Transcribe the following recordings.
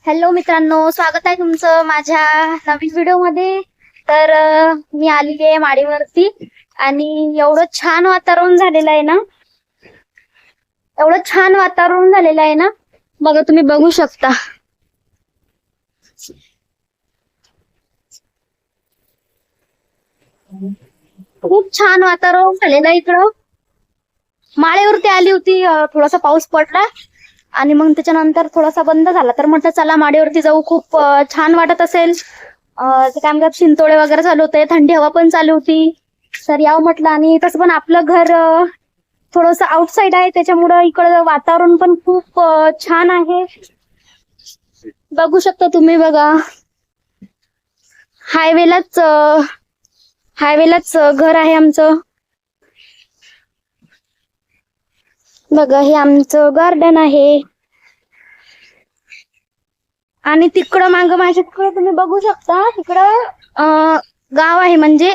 Hello मित्रांनो, स्वागत आहे तुमचं माझ्या नवीन व्हिडिओ मध्ये। तर मी आलेली आहे माडीवरती आणि एवढं छान वातावरण झालेलं आहे ना, बघा तुम्ही बघू शकता। खूप छान वातावरण झालेलं आहे इकडं। माळेवरती आली होती, थोडासा पाऊस पडला आणि मग त्याच्यानंतर थोडासा बंद झाला, तर म्हटलं चला माडीवरती जाऊ। खूप छान वाटत असेल। ते काय म्हणतात, शिंतोडे वगैरे चालू होते, थंडी हवा पण चालू होती, तर यावं म्हटलं। आणि तसं पण आपलं घर थोडस आउटसाइड आहे, त्याच्यामुळं इकडं वातावरण पण खूप छान आहे। बघू शकता तुम्ही, बघा हायवेलाच घर आहे आमचं। बघा हे आमचं गार्डन आहे आणि तिकडं मागं माझ्या तिकडं तुम्ही बघू शकता, तिकडं गाव आहे। म्हणजे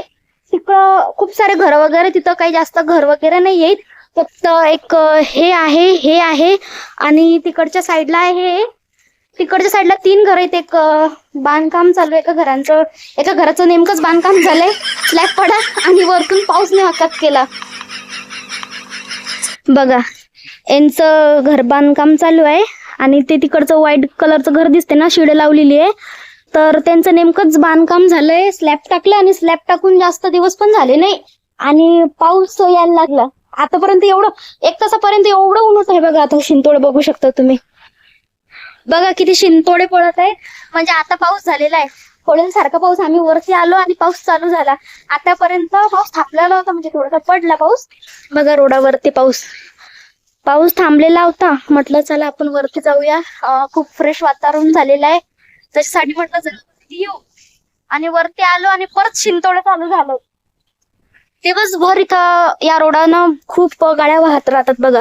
तिकडं खूप सारे घर वगैरे, तिथं काही जास्त घर वगैरे नाही आहेत, फक्त एक हे आहे आणि तिकडच्या साईडला आहे। तिकडच्या साईडला 3 घर आहेत। एक बांधकाम चालू आहे, एका घराचं नेमकंच बांधकाम झालंय, स्लॅब पडा आणि वरतून पाऊसने हकात केला। बघा यांचं घर बांधकाम चालू आहे आणि ते तिकडचं व्हाईट कलरचं घर दिसते ना, शिडे लावलेली आहे, तर त्यांचं नेमकंच बांधकाम झालंय। स्लॅब टाकलं आणि स्लॅब टाकून जास्त दिवस पण झाले नाही आणि पाऊस यायला लागला। आतापर्यंत एवढं 1 तासापर्यंत एवढं ऊन होत आहे। बघा आता शिंतोडे बघू शकता तुम्ही, बघा किती शिंतोडे पडत आहेत। म्हणजे आता पाऊस झालेला आहे, पडेल सारखा पाऊस। आम्ही वरती आलो आणि पाऊस चालू झाला। आतापर्यंत पाऊस थांबलेला होता, म्हणजे थोडासा पडला पाऊस। बघा रोडावरती पाऊस थांबलेला होता, म्हटलं चला आपण वरती जाऊया। खूप फ्रेश वातावरण झालेलं आहे, त्याच्यासाठी म्हटलं चला येऊ। आणि वरती आलो आणि परत शिंतोडे चालू झालं। दिवसभर इथं या रोडानं खूप गाड्या वाहत राहतात, बघा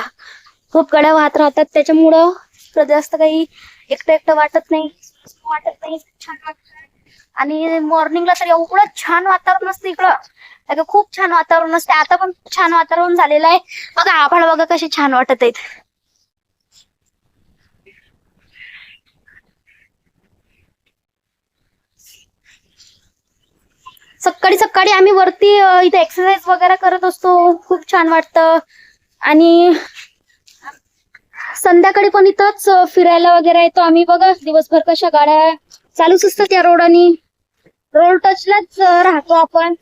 खूप गाड्या वाहत राहतात, त्याच्यामुळं जास्त काही एकटं वाटत नाही, छान वाटत। आणि मॉर्निंगला तर एवढं छान वातावरण असतं इकडं, खूप छान वातावरण असते। आता पण छान वातावरण झालेलं आहे, बघा आभाळ बघा कसे छान वाटत आहेत। सकाळी सकाळी आम्ही वरती इथे एक्सरसाइज वगैरे करत असतो, खूप छान वाटतं। आणि संध्याकाळी पण इथंच फिरायला वगैरे येतो आम्ही। बघा दिवसभर कशा गाड्या चालूच असतात या रोडानी, रोड टचलाच राहतो आपण।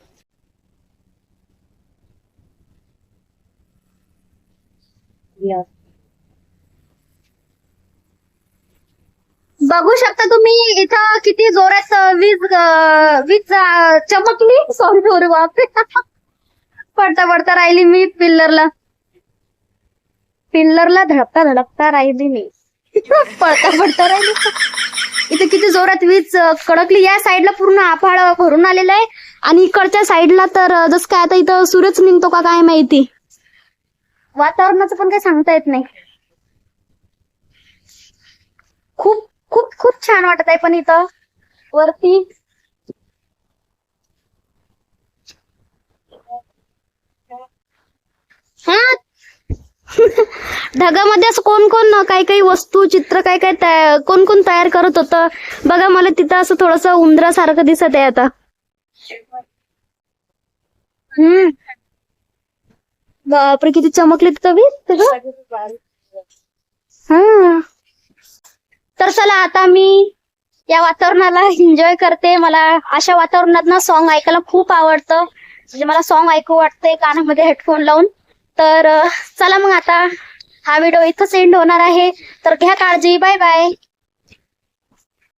बघू शकता तुम्ही इथं किती जोरात वीज चमकली, सॉरी बापरे पडता पडता राहिली मी पिल्लरला धडकता राहिली मी पडता पडता राहिली। इथे किती जोरात वीज कडकली। या साईडला पूर्ण आभाळ भरून आलेलं आहे आणि इकडच्या साईडला तर जसं काय आता इथं सूर्यच निघतो का काय माहिती, वातावरणाचं पण काही सांगता येत नाही। खूप खूप खूप छान वाटत आहे पण इथं वरती। हा ढगामध्ये असं कोण कोण काही काही वस्तू चित्र काय काय कोण कोण तयार करत होतं। बघा मला तिथं असं थोडस उंदरासारखं दिसत आहे आता। बापरे किती चमकले तिथं वीज। हा तर चला आता मी या वातावरणाला एन्जॉय करते। मला अशा वातावरणात ना सॉन्ग ऐकायला खूप आवडतं, म्हणजे मला सॉन्ग ऐकू वाटतंय कानामध्ये हेडफोन लावून। तर चला मग आता हा व्हिडिओ इथंच एंड होणार आहे, तर घ्या काळजी, बाय बाय।